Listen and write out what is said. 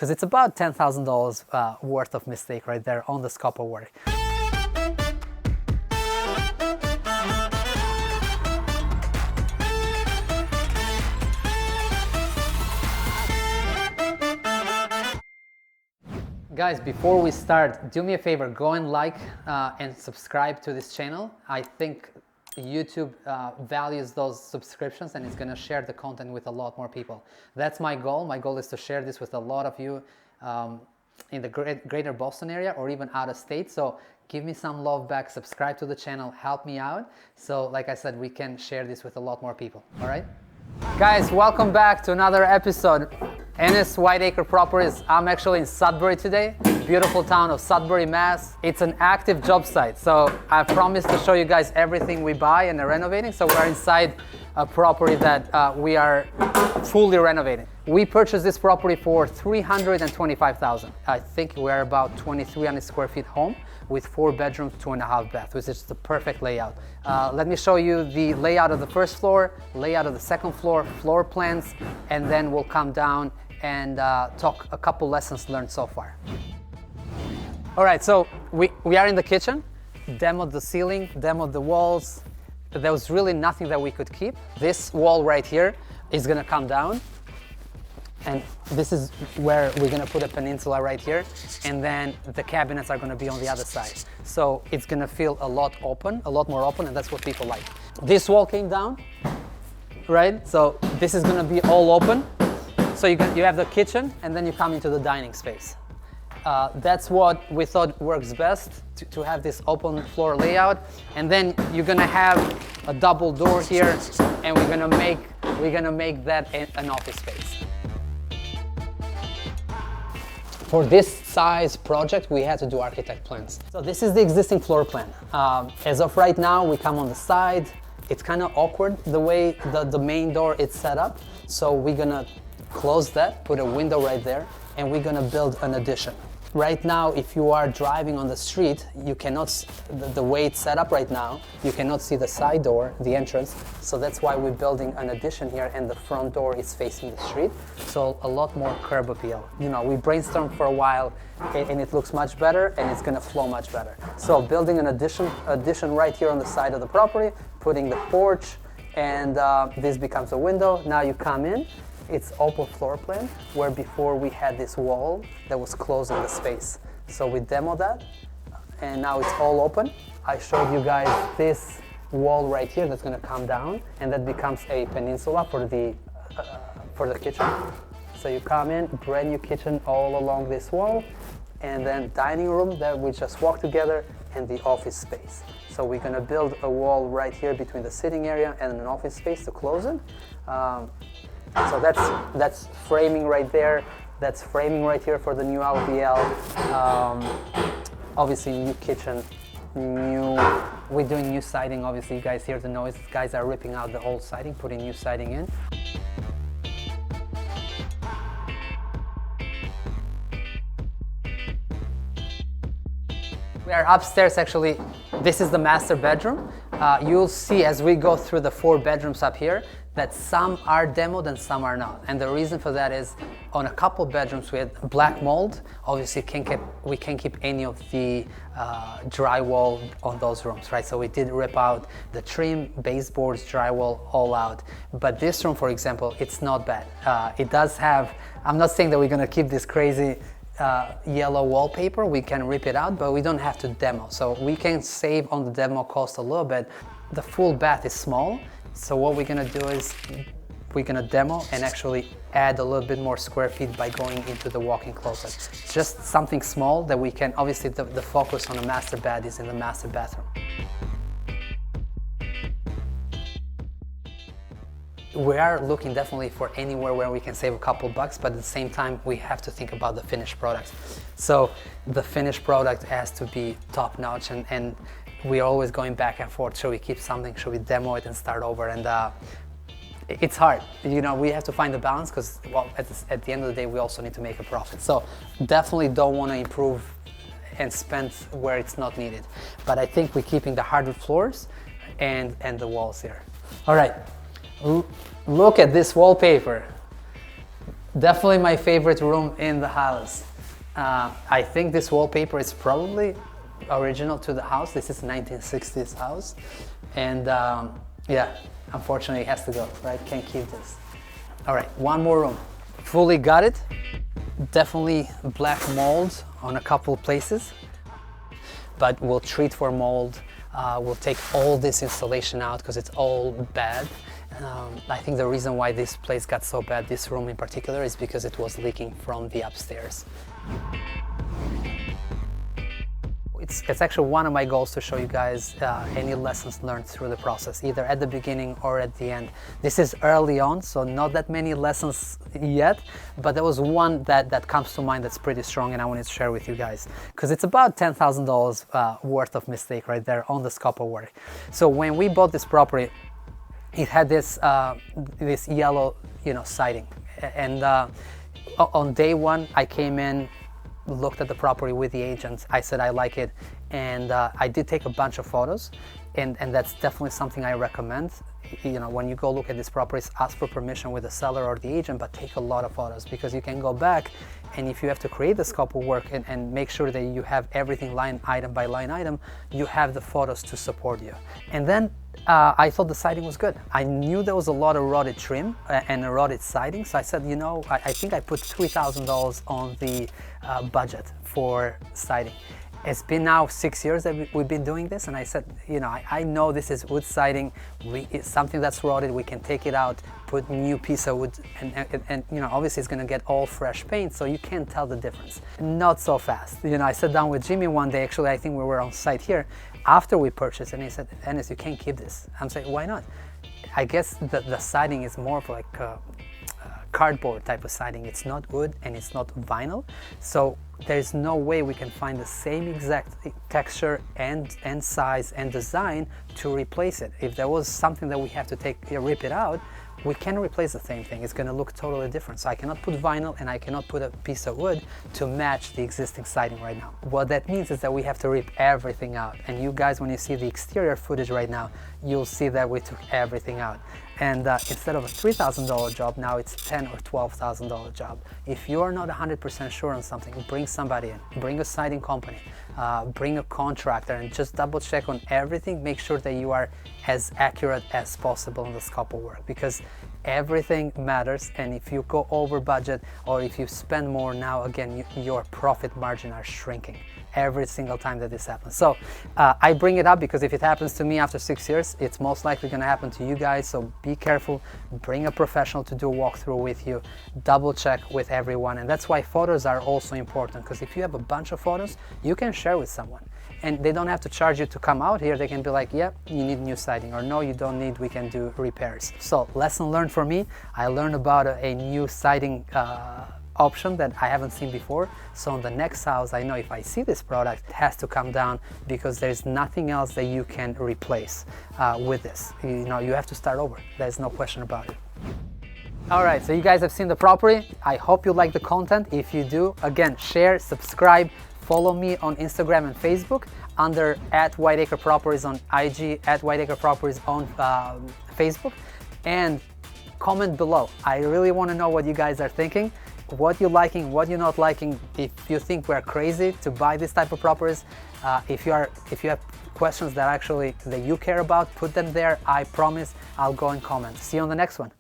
because it's about $10,000 worth of mistake right there on the scope of work. Guys, before we start, do me a favor, go and like and subscribe to this channel. I think YouTube values those subscriptions and is going to share the content with a lot more people. That's my goal. My goal is to share this with a lot of you in the greater Boston area or even out of state. So give me some love back, subscribe to the channel, help me out. So like I said, we can share this with a lot more people. All right? Guys, welcome back to another episode. Enis Whiteacre Properties. I'm actually in Sudbury today, beautiful town of Sudbury, Mass. It's an active job site, so I promised to show you guys everything we buy and are renovating. So we're inside a property that we are fully renovating. We purchased this property for $325,000. I think we're about 2,300 square feet home with 4 bedrooms, 2.5 baths, which is the perfect layout. Let me show you the layout of the first floor, layout of the second floor, floor plans, and then we'll come down and talk a couple lessons learned so far. All right, so we are in the kitchen, demoed the ceiling, demoed the walls. There was really nothing that we could keep. This wall right here is gonna come down, and this is where we're gonna put a peninsula right here, and then the cabinets are gonna be on the other side. So it's gonna feel a lot more open, and that's what people like. This wall came down, right? So this is gonna be all open. So you have the kitchen, and then you come into the dining space. That's what we thought works best, to have this open floor layout. And then you're gonna have a double door here, and we're gonna make that an office space. For this size project, we had to do architect plans. So this is the existing floor plan. As of right now, we come on the side. It's kind of awkward the way the main door is set up. So we're gonna close that, put a window right there, and we're gonna build an addition. Right now, if you are driving on the street, you cannot, the way it's set up right now, you cannot see the side door, the entrance. So that's why we're building an addition here, and the front door is facing the street. So a lot more curb appeal. You know, we brainstormed for a while, and it looks much better, and it's gonna flow much better. So building an addition right here on the side of the property, putting the porch, and this becomes a window. Now you come in. It's open floor plan, where before we had this wall that was closing the space. So we demoed that, and now it's all open. I showed you guys this wall right here that's gonna come down, and that becomes a peninsula for the kitchen. So you come in, brand new kitchen all along this wall, and then dining room that we just walked together, and the office space. So we're gonna build a wall right here between the sitting area and an office space to close it. So that's framing right there. That's framing right here for the new LVL. Obviously, new kitchen, we're doing new siding. Obviously, you guys hear the noise. Guys are ripping out the old siding, putting new siding in. We are upstairs, actually. This is the master bedroom. You'll see as we go through the 4 bedrooms up here that some are demoed and some are not. And the reason for that is on a couple bedrooms we had black mold. Obviously we can't keep any of the drywall on those rooms, right? So we did rip out the trim, baseboards, drywall, all out. But this room, for example, it's not bad. It does have, I'm not saying that we're gonna keep this crazy yellow wallpaper. We can rip it out, but we don't have to demo. So we can save on the demo cost a little bit. The full bath is small. So what we're gonna do is we're gonna demo and actually add a little bit more square feet by going into the walk-in closet. Just something small that we can, obviously the focus on the master bed is in the master bathroom. We are looking definitely for anywhere where we can save a couple bucks, but at the same time, we have to think about the finished product. So the finished product has to be top notch, and we're always going back and forth. Should we keep something? Should we demo it and start over? And it's hard. You know, we have to find the balance because, well, at the end of the day, we also need to make a profit. So definitely don't want to improve and spend where it's not needed. But I think we're keeping the hardwood floors and the walls here. All right. Look at this wallpaper. Definitely my favorite room in the house. I think this wallpaper is probably original to the house. This is 1960s house. And yeah, unfortunately it has to go, right? Can't keep this. All right, one more room. Fully got it. Definitely black mold on a couple places, but we'll treat for mold. We'll take all this insulation out because it's all bad. I think the reason why this place got so bad, this room in particular, is because it was leaking from the upstairs. It's actually one of my goals to show you guys any lessons learned through the process, either at the beginning or at the end. This is early on, so not that many lessons yet, but there was one that comes to mind that's pretty strong and I wanted to share with you guys, because it's about $10,000 worth of mistake right there on the scope of work. So when we bought this property, it had this this yellow, siding, and on day one I came in, looked at the property with the agent. I said I like it, and I did take a bunch of photos, and that's definitely something I recommend. When you go look at these properties, ask for permission with the seller or the agent, but take a lot of photos, because you can go back, and if you have to create the scope of work and make sure that you have everything line item by line item, you have the photos to support you. And then I thought the siding was good. I knew there was a lot of rotted trim and a rotted siding, so I said, I think I put $3,000 on the budget for siding. It's been now 6 years that we've been doing this, and I said, I know this is wood siding. It's something that's rotted. We can take it out, put new piece of wood, and obviously it's going to get all fresh paint, so you can't tell the difference. Not so fast. I sat down with Jimmy one day. Actually, I think we were on site here after we purchased, and he said, "Enis, you can't keep this." I'm saying, "Why not?" I guess the siding is more of like cardboard type of siding. It's not wood and it's not vinyl, so there's no way we can find the same exact texture and size and design to replace it. If there was something that we have to rip it out, we can replace the same thing. It's going to look totally different. So I cannot put vinyl and I cannot put a piece of wood to match the existing siding right now. What that means is that we have to rip everything out. And you guys, when you see the exterior footage right now, you'll see that we took everything out. And instead of a $3,000 job, now it's $10,000 or $12,000 job. If you're not 100% sure on something, bring somebody in, bring a siding company, bring a contractor, and just double check on everything. Make sure that you are as accurate as possible in the scope of work, because everything matters. And if you go over budget or if you spend more, now again, your profit margin are shrinking every single time that this happens. So I bring it up because if it happens to me after 6 years, it's most likely going to happen to you guys. So be careful, bring a professional to do a walkthrough with you, double check with everyone. And that's why photos are also important, because if you have a bunch of photos, you can share with someone. And they don't have to charge you to come out here. They can be like, yeah, you need new siding, or no, you don't need, we can do repairs. So lesson learned for me, I learned about a new siding option that I haven't seen before. So on the next house, I know if I see this product, it has to come down, because there's nothing else that you can replace with this. You have to start over. There's no question about it. All right, so you guys have seen the property. I hope you like the content. If you do, again, share, subscribe, follow me on Instagram and Facebook under @Whiteacre Properties on IG, @Whiteacre Properties on Facebook, and comment below. I really want to know what you guys are thinking, what you're liking, what you're not liking. If you think we're crazy to buy this type of properties, if you have questions that you care about, put them there. I promise I'll go and comment. See you on the next one.